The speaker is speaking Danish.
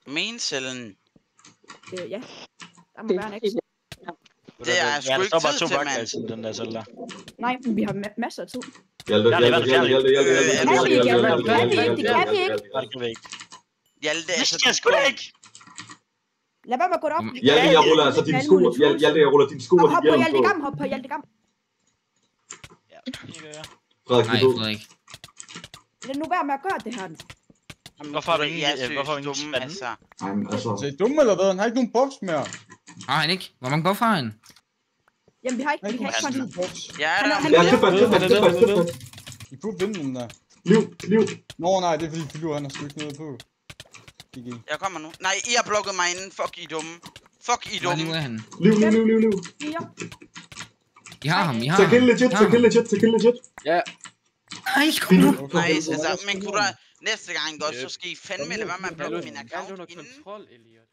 Maincellen. Ja. Der må være en ekstra. Det er sgu ikke tid til, mand. Den der selv der. Nej, men vi har masser af tid. Hjalte. Kan vi ikke? Hjalte, altså... Jeg sgu da ikke! Lad være med at gå derop. Hjalte, jeg ruller altså dine sko. Hjalte, jeg ruller dine sko og Hop dit på hjelm Hjalte på. Gam, hop på Hjalte Gam. Ja, det gør jeg. Frederik, Nej, vi ved. Frederik. Lad nu være med at gøre det her. Hvorfor har du ingen dumme, spande? altså. Ej, men altså... Så er I dumme eller hvad? Han har ikke nogen buffs mere. Har han ikke? Hvor mange buffer har han? Jamen, vi har ikke sådan. Ja, Ja, fedt. I kunne vinde den der. Liv. Nå nej, det er fordi Filur han har sgu ikke noget på. GG. Jeg kommer nu. Nej, I har blokket mig inden. Fuck, I er dumme. Fuck, I er dumme. Hvor er han? Liv. I har ham, I har Så ham. kill legit. Ja. Nej, kom nu. Nice, altså, men gutter, næste gang godt, så skal I fandme lade være med at blokke min account under inden. kontrol, Elliot.